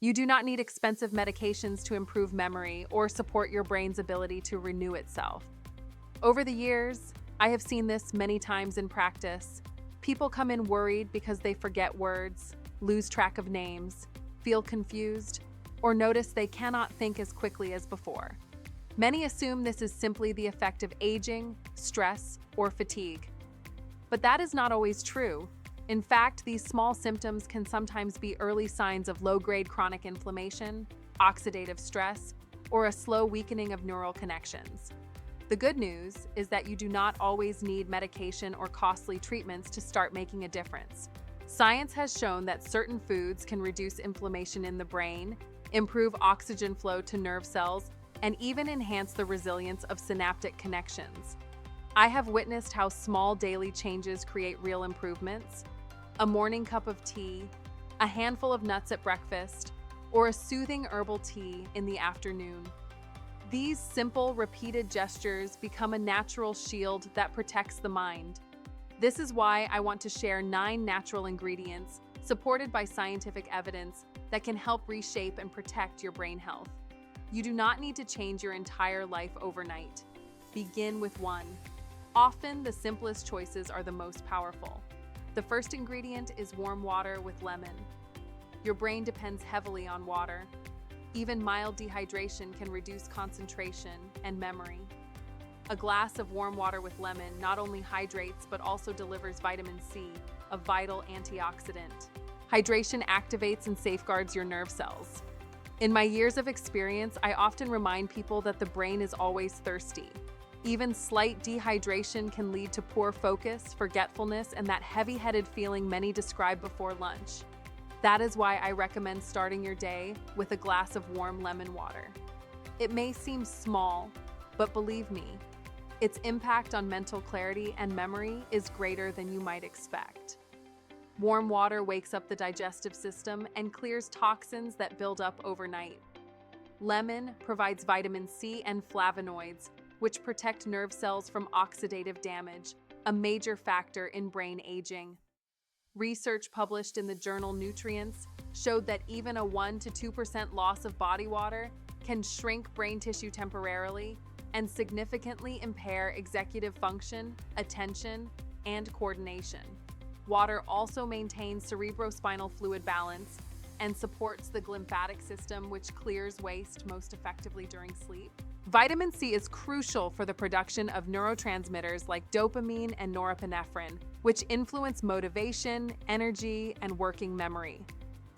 You do not need expensive medications to improve memory or support your brain's ability to renew itself. Over the years, I have seen this many times in practice. People come in worried because they forget words, lose track of names, feel confused, or notice they cannot think as quickly as before. Many assume this is simply the effect of aging, stress, or fatigue. But that is not always true. In fact, these small symptoms can sometimes be early signs of low-grade chronic inflammation, oxidative stress, or a slow weakening of neural connections. The good news is that you do not always need medication or costly treatments to start making a difference. Science has shown that certain foods can reduce inflammation in the brain, improve oxygen flow to nerve cells, and even enhance the resilience of synaptic connections. I have witnessed how small daily changes create real improvements. A morning cup of tea, a handful of nuts at breakfast, or a soothing herbal tea in the afternoon. These simple, repeated gestures become a natural shield that protects the mind. This is why I want to share 9 natural ingredients, supported by scientific evidence, that can help reshape and protect your brain health. You do not need to change your entire life overnight. Begin with one. Often, the simplest choices are the most powerful. The first ingredient is warm water with lemon. Your brain depends heavily on water. Even mild dehydration can reduce concentration and memory. A glass of warm water with lemon not only hydrates but also delivers vitamin C, a vital antioxidant. Hydration activates and safeguards your nerve cells. In my years of experience, I often remind people that the brain is always thirsty. Even slight dehydration can lead to poor focus, forgetfulness, and that heavy-headed feeling many describe before lunch. That is why I recommend starting your day with a glass of warm lemon water. It may seem small, but believe me, its impact on mental clarity and memory is greater than you might expect. Warm water wakes up the digestive system and clears toxins that build up overnight. Lemon provides vitamin C and flavonoids, which protect nerve cells from oxidative damage, a major factor in brain aging. Research published in the journal Nutrients showed that even a 1 to 2% loss of body water can shrink brain tissue temporarily and significantly impair executive function, attention, and coordination. Water also maintains cerebrospinal fluid balance and supports the glymphatic system, which clears waste most effectively during sleep. Vitamin C is crucial for the production of neurotransmitters like dopamine and norepinephrine, which influence motivation, energy, and working memory.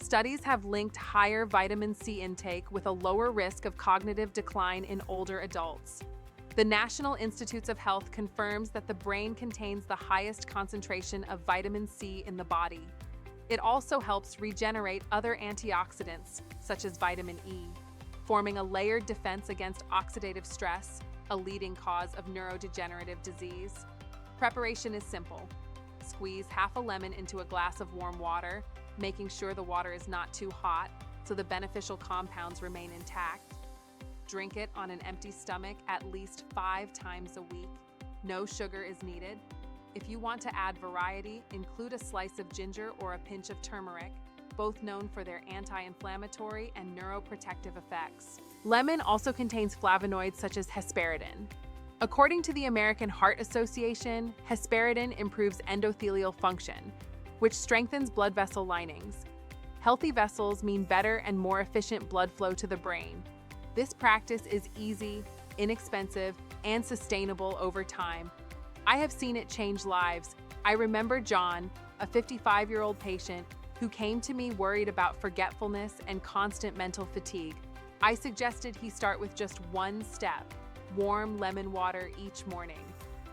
Studies have linked higher vitamin C intake with a lower risk of cognitive decline in older adults. The National Institutes of Health confirms that the brain contains the highest concentration of vitamin C in the body. It also helps regenerate other antioxidants, such as vitamin E, forming a layered defense against oxidative stress, a leading cause of neurodegenerative disease. Preparation is simple. Squeeze half a lemon into a glass of warm water, making sure the water is not too hot so the beneficial compounds remain intact. Drink it on an empty stomach at least 5 times a week. No sugar is needed. If you want to add variety, include a slice of ginger or a pinch of turmeric, both known for their anti-inflammatory and neuroprotective effects. Lemon also contains flavonoids such as hesperidin. According to the American Heart Association, hesperidin improves endothelial function, which strengthens blood vessel linings. Healthy vessels mean better and more efficient blood flow to the brain. This practice is easy, inexpensive, and sustainable over time. I have seen it change lives. I remember John, a 55-year-old patient, who came to me worried about forgetfulness and constant mental fatigue. I suggested he start with just one step: warm lemon water each morning.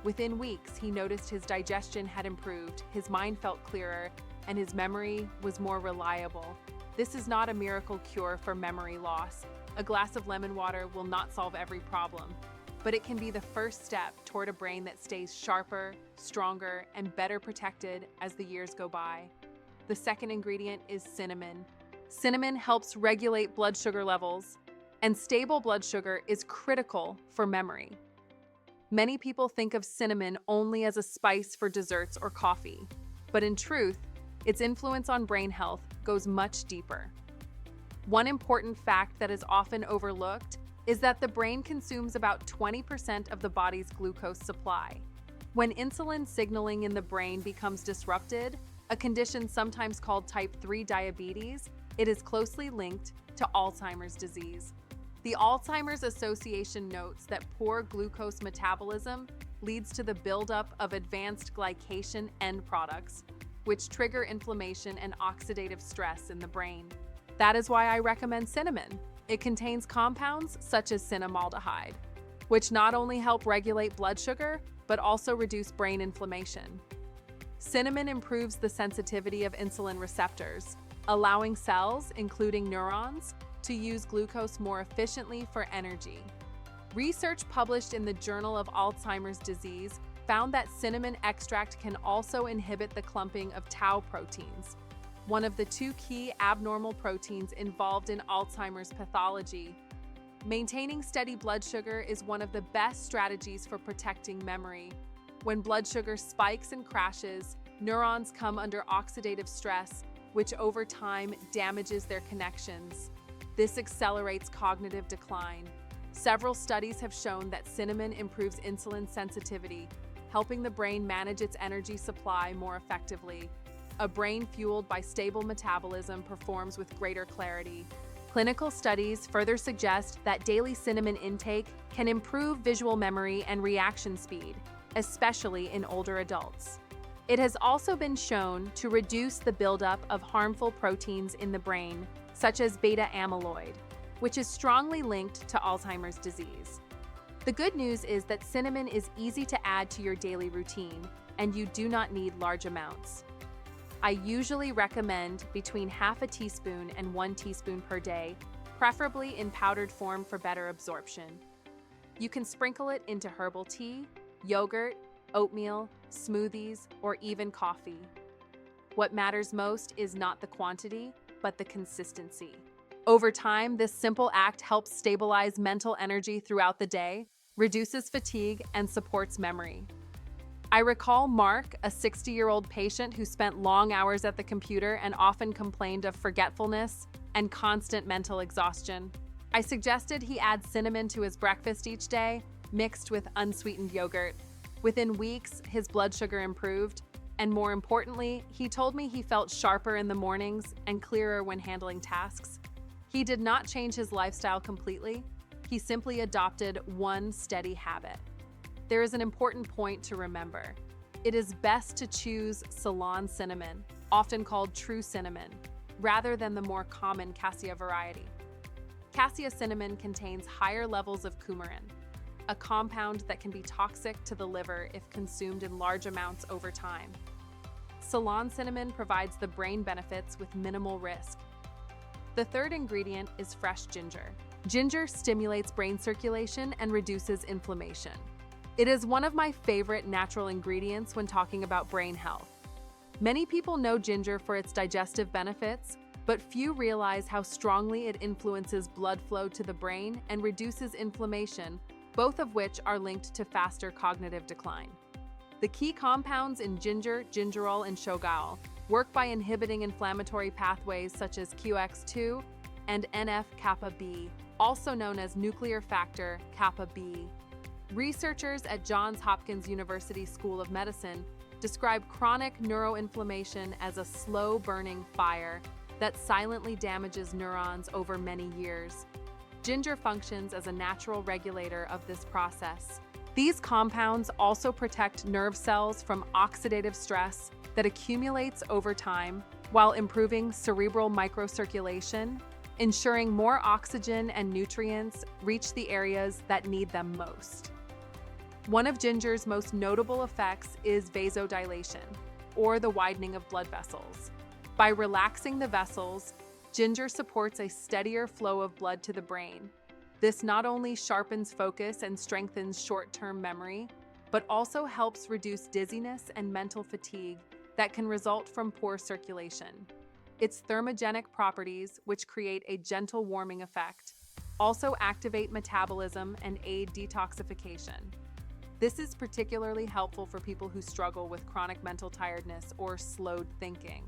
Within weeks, he noticed his digestion had improved, his mind felt clearer, and his memory was more reliable. This is not a miracle cure for memory loss. A glass of lemon water will not solve every problem, but it can be the first step toward a brain that stays sharper, stronger, and better protected as the years go by. The second ingredient is cinnamon. Cinnamon helps regulate blood sugar levels, and stable blood sugar is critical for memory. Many people think of cinnamon only as a spice for desserts or coffee, but in truth, its influence on brain health goes much deeper. One important fact that is often overlooked is that the brain consumes about 20% of the body's glucose supply. When insulin signaling in the brain becomes disrupted, a condition sometimes called type 3 diabetes, it is closely linked to Alzheimer's disease. The Alzheimer's Association notes that poor glucose metabolism leads to the buildup of advanced glycation end products, which trigger inflammation and oxidative stress in the brain. That is why I recommend cinnamon. It contains compounds such as cinnamaldehyde, which not only help regulate blood sugar, but also reduce brain inflammation. Cinnamon improves the sensitivity of insulin receptors, allowing cells, including neurons, to use glucose more efficiently for energy. Research published in the Journal of Alzheimer's Disease found that cinnamon extract can also inhibit the clumping of tau proteins, one of the two key abnormal proteins involved in Alzheimer's pathology. Maintaining steady blood sugar is one of the best strategies for protecting memory. When blood sugar spikes and crashes, neurons come under oxidative stress, which over time damages their connections. This accelerates cognitive decline. Several studies have shown that cinnamon improves insulin sensitivity, helping the brain manage its energy supply more effectively. A brain fueled by stable metabolism performs with greater clarity. Clinical studies further suggest that daily cinnamon intake can improve visual memory and reaction speed, especially in older adults. It has also been shown to reduce the buildup of harmful proteins in the brain, such as beta amyloid, which is strongly linked to Alzheimer's disease. The good news is that cinnamon is easy to add to your daily routine, and you do not need large amounts. I usually recommend between half a teaspoon and 1 teaspoon per day, preferably in powdered form for better absorption. You can sprinkle it into herbal tea, yogurt, oatmeal, smoothies, or even coffee. What matters most is not the quantity, but the consistency. Over time, this simple act helps stabilize mental energy throughout the day, reduces fatigue, and supports memory. I recall Mark, a 60-year-old patient who spent long hours at the computer and often complained of forgetfulness and constant mental exhaustion. I suggested he add cinnamon to his breakfast each day, mixed with unsweetened yogurt. Within weeks, his blood sugar improved, and more importantly, he told me he felt sharper in the mornings and clearer when handling tasks. He did not change his lifestyle completely. He simply adopted one steady habit. There is an important point to remember. It is best to choose Ceylon cinnamon, often called true cinnamon, rather than the more common cassia variety. Cassia cinnamon contains higher levels of coumarin, a compound that can be toxic to the liver if consumed in large amounts over time. Ceylon cinnamon provides the brain benefits with minimal risk. The third ingredient is fresh ginger. Ginger stimulates brain circulation and reduces inflammation. It is one of my favorite natural ingredients when talking about brain health. Many people know ginger for its digestive benefits, but few realize how strongly it influences blood flow to the brain and reduces inflammation, both of which are linked to faster cognitive decline. The key compounds in ginger, gingerol, and shogaol work by inhibiting inflammatory pathways such as QX2 and NF-kappa B, also known as nuclear factor kappa B. Researchers at Johns Hopkins University School of Medicine describe chronic neuroinflammation as a slow-burning fire that silently damages neurons over many years. Ginger functions as a natural regulator of this process. These compounds also protect nerve cells from oxidative stress that accumulates over time while improving cerebral microcirculation, ensuring more oxygen and nutrients reach the areas that need them most. One of ginger's most notable effects is vasodilation, or the widening of blood vessels. By relaxing the vessels, ginger supports a steadier flow of blood to the brain. This not only sharpens focus and strengthens short-term memory, but also helps reduce dizziness and mental fatigue that can result from poor circulation. Its thermogenic properties, which create a gentle warming effect, also activate metabolism and aid detoxification. This is particularly helpful for people who struggle with chronic mental tiredness or slowed thinking.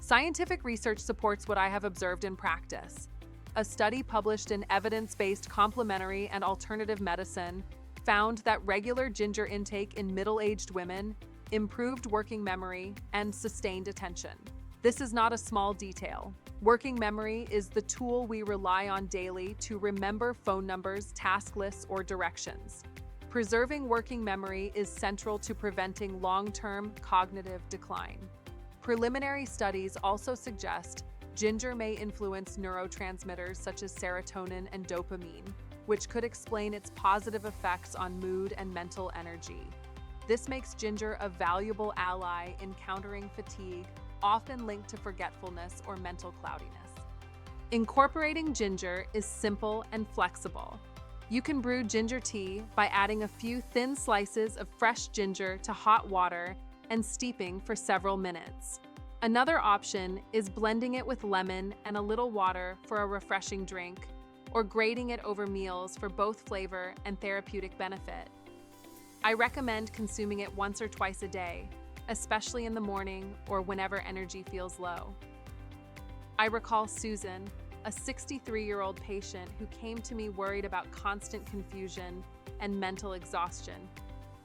Scientific research supports what I have observed in practice. A study published in Evidence-Based Complementary and Alternative Medicine found that regular ginger intake in middle-aged women improved working memory and sustained attention. This is not a small detail. Working memory is the tool we rely on daily to remember phone numbers, task lists, or directions. Preserving working memory is central to preventing long-term cognitive decline. Preliminary studies also suggest ginger may influence neurotransmitters such as serotonin and dopamine, which could explain its positive effects on mood and mental energy. This makes ginger a valuable ally in countering fatigue, often linked to forgetfulness or mental cloudiness. Incorporating ginger is simple and flexible. You can brew ginger tea by adding a few thin slices of fresh ginger to hot water and steeping for several minutes. Another option is blending it with lemon and a little water for a refreshing drink, or grating it over meals for both flavor and therapeutic benefit. I recommend consuming it once or twice a day, especially in the morning or whenever energy feels low. I recall Susan, a 63-year-old patient who came to me worried about constant confusion and mental exhaustion.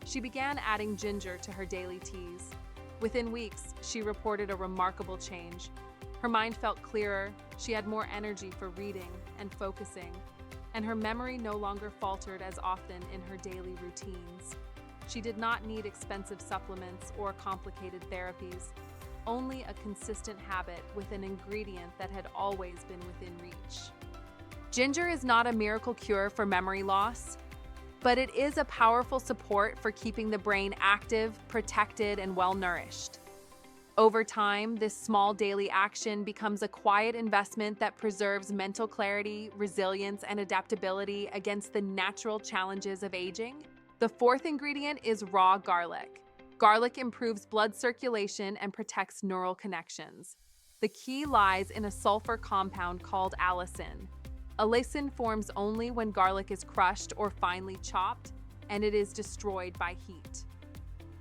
She began adding ginger to her daily teas. Within weeks, she reported a remarkable change. Her mind felt clearer, she had more energy for reading and focusing, and her memory no longer faltered as often in her daily routines. She did not need expensive supplements or complicated therapies, only a consistent habit with an ingredient that had always been within reach. Ginger is not a miracle cure for memory loss, but it is a powerful support for keeping the brain active, protected, and well-nourished. Over time, this small daily action becomes a quiet investment that preserves mental clarity, resilience, and adaptability against the natural challenges of aging. The fourth ingredient is raw garlic. Garlic improves blood circulation and protects neural connections. The key lies in a sulfur compound called allicin. Allicin forms only when garlic is crushed or finely chopped, and it is destroyed by heat.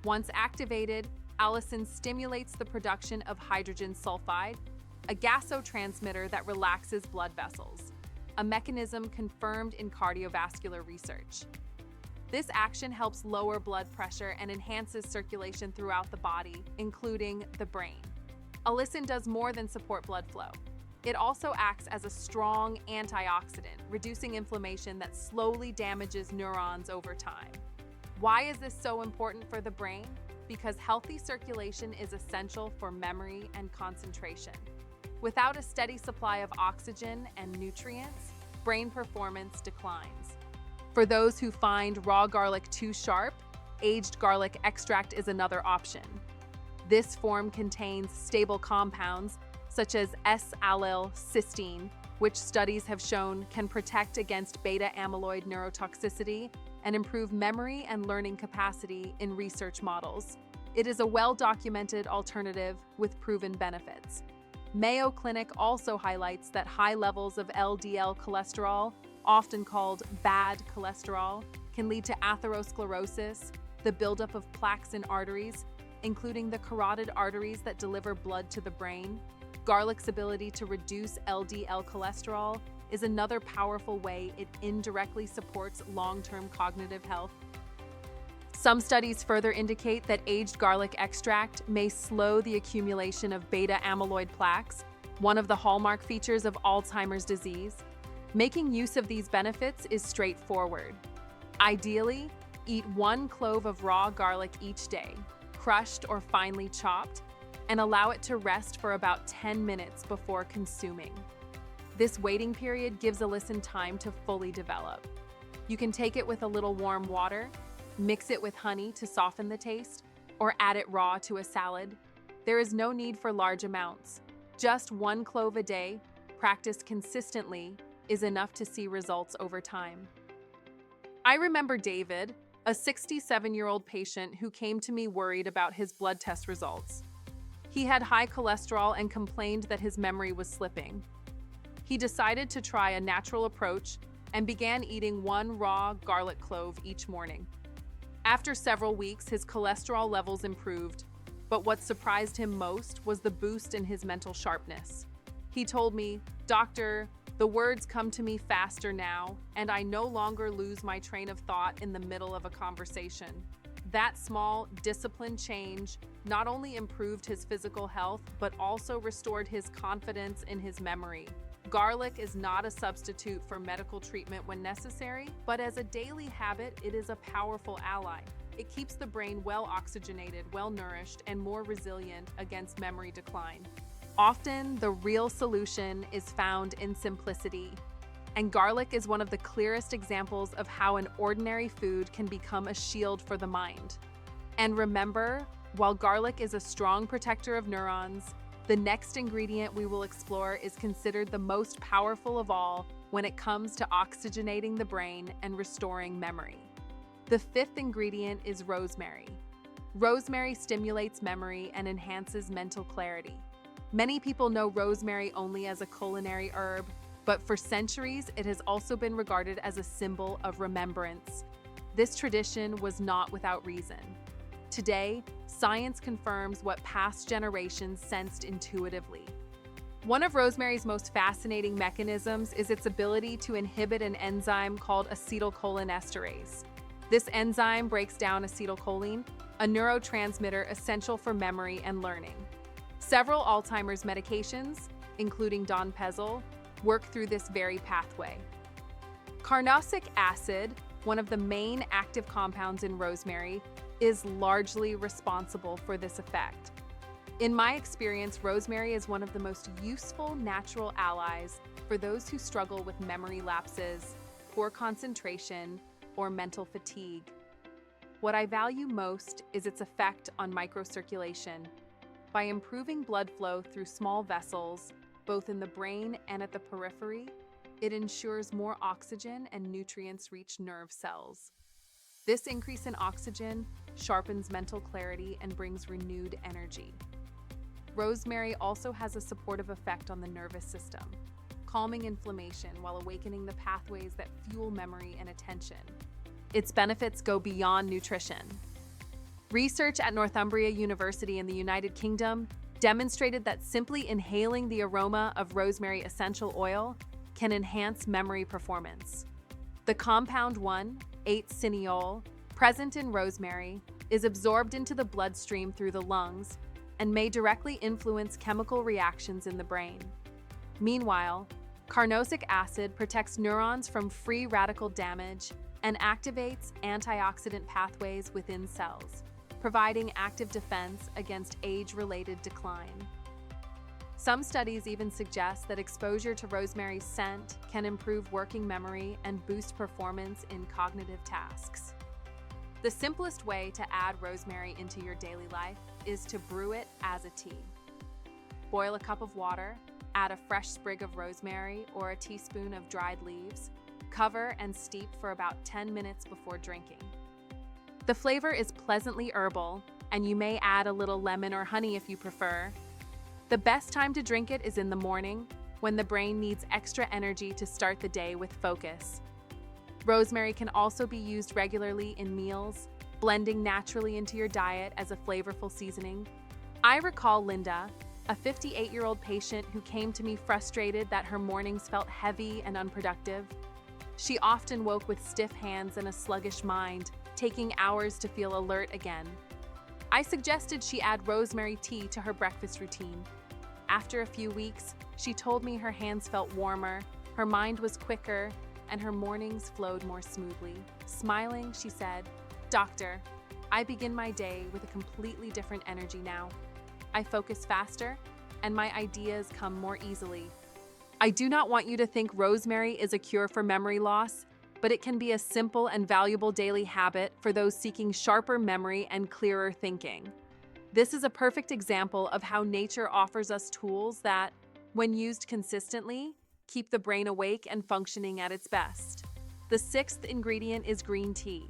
Once activated, allicin stimulates the production of hydrogen sulfide, a gasotransmitter that relaxes blood vessels, a mechanism confirmed in cardiovascular research. This action helps lower blood pressure and enhances circulation throughout the body, including the brain. Allicin does more than support blood flow. It also acts as a strong antioxidant, reducing inflammation that slowly damages neurons over time. Why is this so important for the brain? Because healthy circulation is essential for memory and concentration. Without a steady supply of oxygen and nutrients, brain performance declines. For those who find raw garlic too sharp, aged garlic extract is another option. This form contains stable compounds such as S-allylcysteine, which studies have shown can protect against beta-amyloid neurotoxicity and improve memory and learning capacity in research models. It is a well-documented alternative with proven benefits. Mayo Clinic also highlights that high levels of LDL cholesterol, often called bad cholesterol, can lead to atherosclerosis, the buildup of plaques in arteries, including the carotid arteries that deliver blood to the brain. Garlic's ability to reduce LDL cholesterol is another powerful way it indirectly supports long-term cognitive health. Some studies further indicate that aged garlic extract may slow the accumulation of beta-amyloid plaques, one of the hallmark features of Alzheimer's disease. Making use of these benefits is straightforward. Ideally, eat 1 clove of raw garlic each day, crushed or finely chopped, and allow it to rest for about 10 minutes before consuming. This waiting period gives allicin time to fully develop. You can take it with a little warm water, mix it with honey to soften the taste, or add it raw to a salad. There is no need for large amounts. Just 1 clove a day, practiced consistently, is enough to see results over time. I remember David, a 67-year-old patient who came to me worried about his blood test results. He had high cholesterol and complained that his memory was slipping. He decided to try a natural approach and began eating 1 raw garlic clove each morning. After several weeks, his cholesterol levels improved, But what surprised him most was the boost in his mental sharpness. He told me, "Doctor, the words come to me faster now, and I no longer lose my train of thought in the middle of a conversation." That small, disciplined change not only improved his physical health, but also restored his confidence in his memory. Garlic is not a substitute for medical treatment when necessary, but as a daily habit, it is a powerful ally. It keeps the brain well oxygenated, well nourished, and more resilient against memory decline. Often, the real solution is found in simplicity. And garlic is one of the clearest examples of how an ordinary food can become a shield for the mind. And remember, while garlic is a strong protector of neurons, the next ingredient we will explore is considered the most powerful of all when it comes to oxygenating the brain and restoring memory. The fifth ingredient is rosemary. Rosemary stimulates memory and enhances mental clarity. Many people know rosemary only as a culinary herb, but for centuries, it has also been regarded as a symbol of remembrance. This tradition was not without reason. Today, science confirms what past generations sensed intuitively. One of rosemary's most fascinating mechanisms is its ability to inhibit an enzyme called acetylcholinesterase. This enzyme breaks down acetylcholine, a neurotransmitter essential for memory and learning. Several Alzheimer's medications, including donepezil, work through this very pathway. Carnosic acid, one of the main active compounds in rosemary, is largely responsible for this effect. In my experience, rosemary is one of the most useful natural allies for those who struggle with memory lapses, poor concentration, or mental fatigue. What I value most is its effect on microcirculation. By improving blood flow through small vessels, both in the brain and at the periphery, it ensures more oxygen and nutrients reach nerve cells. This increase in oxygen sharpens mental clarity and brings renewed energy. Rosemary also has a supportive effect on the nervous system, calming inflammation while awakening the pathways that fuel memory and attention. Its benefits go beyond nutrition. Research at Northumbria University in the United Kingdom demonstrated that simply inhaling the aroma of rosemary essential oil can enhance memory performance. The compound 1,8-cineol, present in rosemary, is absorbed into the bloodstream through the lungs and may directly influence chemical reactions in the brain. Meanwhile, carnosic acid protects neurons from free radical damage and activates antioxidant pathways within cells, providing active defense against age-related decline. Some studies even suggest that exposure to rosemary's scent can improve working memory and boost performance in cognitive tasks. The simplest way to add rosemary into your daily life is to brew it as a tea. Boil a cup of water, add a fresh sprig of rosemary or a teaspoon of dried leaves, cover and steep for about 10 minutes before drinking. The flavor is pleasantly herbal, and you may add a little lemon or honey if you prefer. The best time to drink it is in the morning, when the brain needs extra energy to start the day with focus. Rosemary can also be used regularly in meals, blending naturally into your diet as a flavorful seasoning. I recall Linda, a 58-year-old patient who came to me frustrated that her mornings felt heavy and unproductive. She often woke with stiff hands and a sluggish mind, taking hours to feel alert again. I suggested she add rosemary tea to her breakfast routine. After a few weeks, she told me her hands felt warmer, her mind was quicker, and her mornings flowed more smoothly. Smiling, she said, "Doctor, I begin my day with a completely different energy now. I focus faster, and my ideas come more easily." I do not want you to think rosemary is a cure for memory loss, but it can be a simple and valuable daily habit for those seeking sharper memory and clearer thinking. This is a perfect example of how nature offers us tools that, when used consistently, keep the brain awake and functioning at its best. The sixth ingredient is green tea.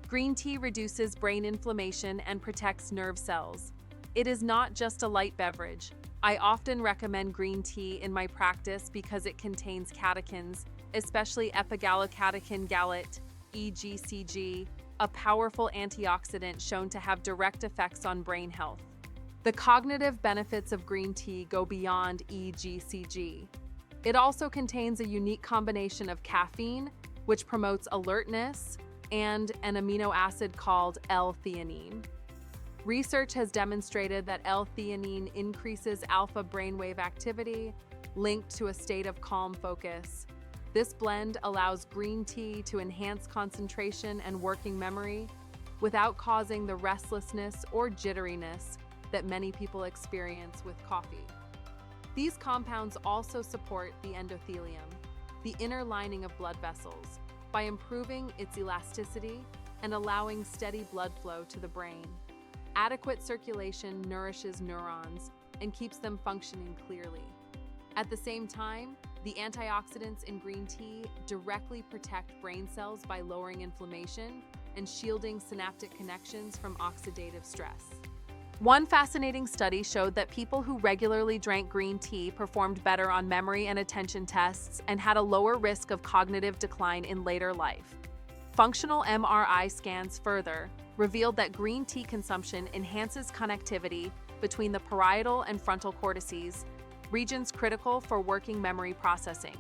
Green tea reduces brain inflammation and protects nerve cells. It is not just a light beverage. I often recommend green tea in my practice because it contains catechins, especially epigallocatechin gallate, EGCG, a powerful antioxidant shown to have direct effects on brain health. The cognitive benefits of green tea go beyond EGCG. It also contains a unique combination of caffeine, which promotes alertness, and an amino acid called L-theanine. Research has demonstrated that L-theanine increases alpha brainwave activity, linked to a state of calm focus. This blend allows green tea to enhance concentration and working memory without causing the restlessness or jitteriness that many people experience with coffee. These compounds also support the endothelium, the inner lining of blood vessels, by improving its elasticity and allowing steady blood flow to the brain. Adequate circulation nourishes neurons and keeps them functioning clearly. At the same time, the antioxidants in green tea directly protect brain cells by lowering inflammation and shielding synaptic connections from oxidative stress. One fascinating study showed that people who regularly drank green tea performed better on memory and attention tests and had a lower risk of cognitive decline in later life. Functional MRI scans further revealed that green tea consumption enhances connectivity between the parietal and frontal cortices, regions critical for working memory processing.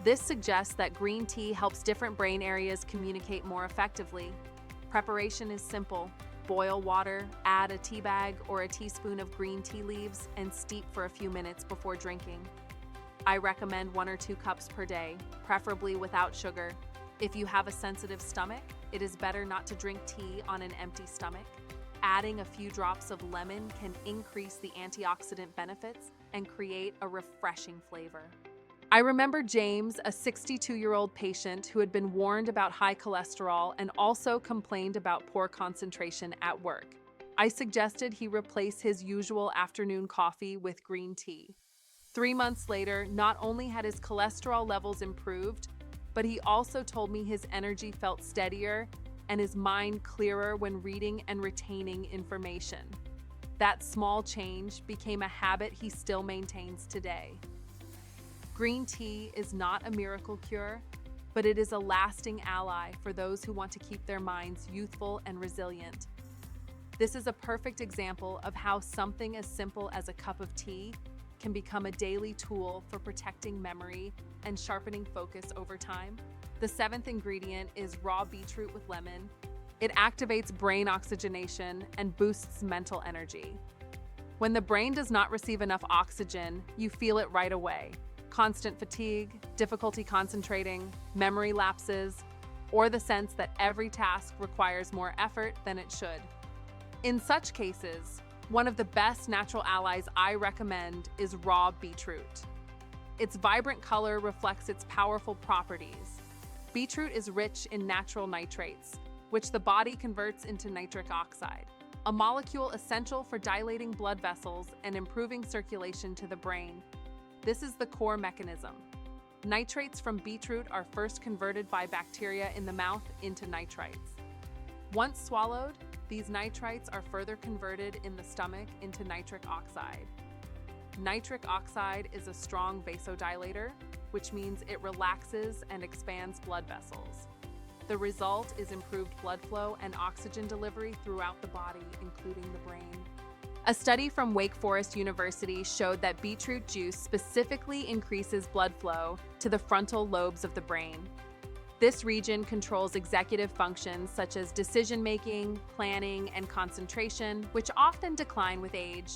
This suggests that green tea helps different brain areas communicate more effectively. Preparation is simple. Boil water, add a tea bag or a teaspoon of green tea leaves, and steep for a few minutes before drinking. I recommend 1 or 2 cups per day, preferably without sugar. If you have a sensitive stomach, it is better not to drink tea on an empty stomach. Adding a few drops of lemon can increase the antioxidant benefits and create a refreshing flavor. I remember James, a 62-year-old patient who had been warned about high cholesterol and also complained about poor concentration at work. I suggested he replace his usual afternoon coffee with green tea. 3 months later, not only had his cholesterol levels improved, but he also told me his energy felt steadier and his mind clearer when reading and retaining information. That small change became a habit he still maintains today. Green tea is not a miracle cure, but it is a lasting ally for those who want to keep their minds youthful and resilient. This is a perfect example of how something as simple as a cup of tea can become a daily tool for protecting memory and sharpening focus over time. The 7th ingredient is raw beetroot with lemon. It activates brain oxygenation and boosts mental energy. When the brain does not receive enough oxygen, you feel it right away. Constant fatigue, difficulty concentrating, memory lapses, or the sense that every task requires more effort than it should. In such cases, one of the best natural allies I recommend is raw beetroot. Its vibrant color reflects its powerful properties. Beetroot is rich in natural nitrates, which the body converts into nitric oxide, a molecule essential for dilating blood vessels and improving circulation to the brain. This is the core mechanism. Nitrates from beetroot are first converted by bacteria in the mouth into nitrites. Once swallowed, these nitrites are further converted in the stomach into nitric oxide. Nitric oxide is a strong vasodilator, which means it relaxes and expands blood vessels. The result is improved blood flow and oxygen delivery throughout the body, including the brain. A study from Wake Forest University showed that beetroot juice specifically increases blood flow to the frontal lobes of the brain. This region controls executive functions such as decision-making, planning, and concentration, which often decline with age.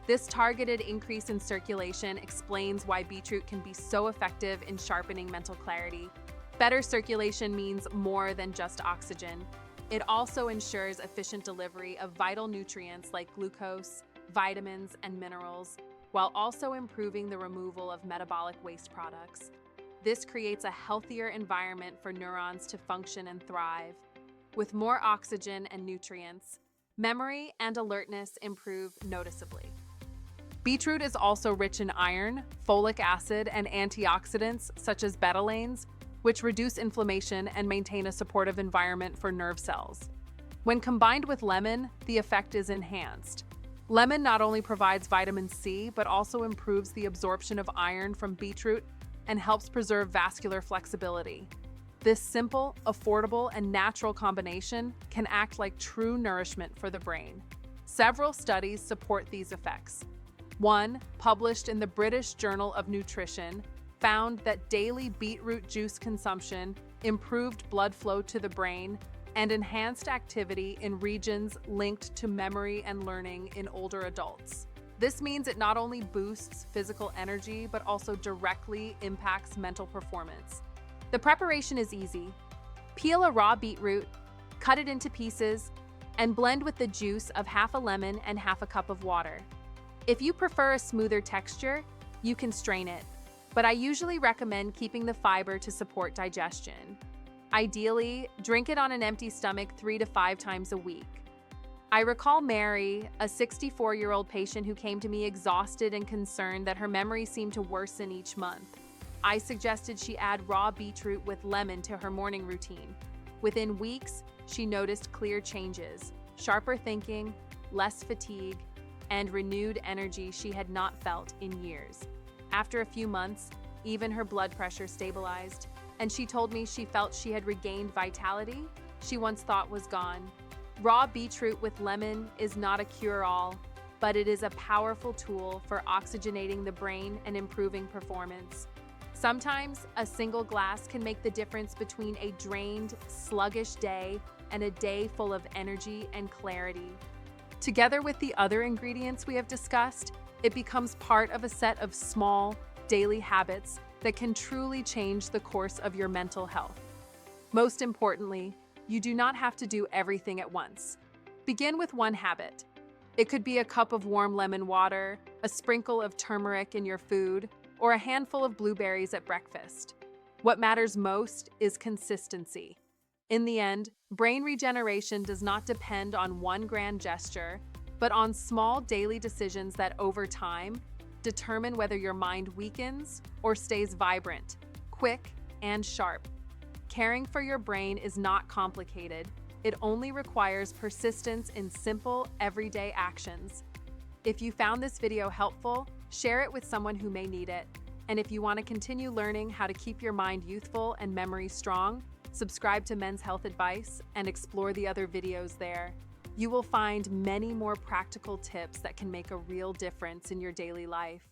This targeted increase in circulation explains why beetroot can be so effective in sharpening mental clarity. Better circulation means more than just oxygen. It also ensures efficient delivery of vital nutrients like glucose, vitamins, and minerals, while also improving the removal of metabolic waste products. This creates a healthier environment for neurons to function and thrive. With more oxygen and nutrients, memory and alertness improve noticeably. Beetroot is also rich in iron, folic acid, and antioxidants such as betalains, which reduce inflammation and maintain a supportive environment for nerve cells. When combined with lemon, the effect is enhanced. Lemon not only provides vitamin C, but also improves the absorption of iron from beetroot and helps preserve vascular flexibility. This simple, affordable, and natural combination can act like true nourishment for the brain. Several studies support these effects. One, published in the British Journal of Nutrition, found that daily beetroot juice consumption improved blood flow to the brain and enhanced activity in regions linked to memory and learning in older adults. This means it not only boosts physical energy, but also directly impacts mental performance. The preparation is easy. Peel a raw beetroot, cut it into pieces, and blend with the juice of half a lemon and half a cup of water. If you prefer a smoother texture, you can strain it, but I usually recommend keeping the fiber to support digestion. Ideally, drink it on an empty stomach 3 to 5 times a week. I recall Mary, a 64-year-old patient who came to me exhausted and concerned that her memory seemed to worsen each month. I suggested she add raw beetroot with lemon to her morning routine. Within weeks, she noticed clear changes, sharper thinking, less fatigue, and renewed energy she had not felt in years. After a few months, even her blood pressure stabilized, and she told me she felt she had regained vitality she once thought was gone. Raw beetroot with lemon is not a cure-all, but it is a powerful tool for oxygenating the brain and improving performance. Sometimes a single glass can make the difference between a drained, sluggish day and a day full of energy and clarity. Together with the other ingredients we have discussed, it becomes part of a set of small, daily habits that can truly change the course of your mental health. Most importantly, you do not have to do everything at once. Begin with one habit. It could be a cup of warm lemon water, a sprinkle of turmeric in your food, or a handful of blueberries at breakfast. What matters most is consistency. In the end, brain regeneration does not depend on one grand gesture, but on small daily decisions that over time determine whether your mind weakens or stays vibrant, quick, and sharp. Caring for your brain is not complicated. It only requires persistence in simple, everyday actions. If you found this video helpful, share it with someone who may need it. And if you want to continue learning how to keep your mind youthful and memory strong, subscribe to Men's Health Advice and explore the other videos there. You will find many more practical tips that can make a real difference in your daily life.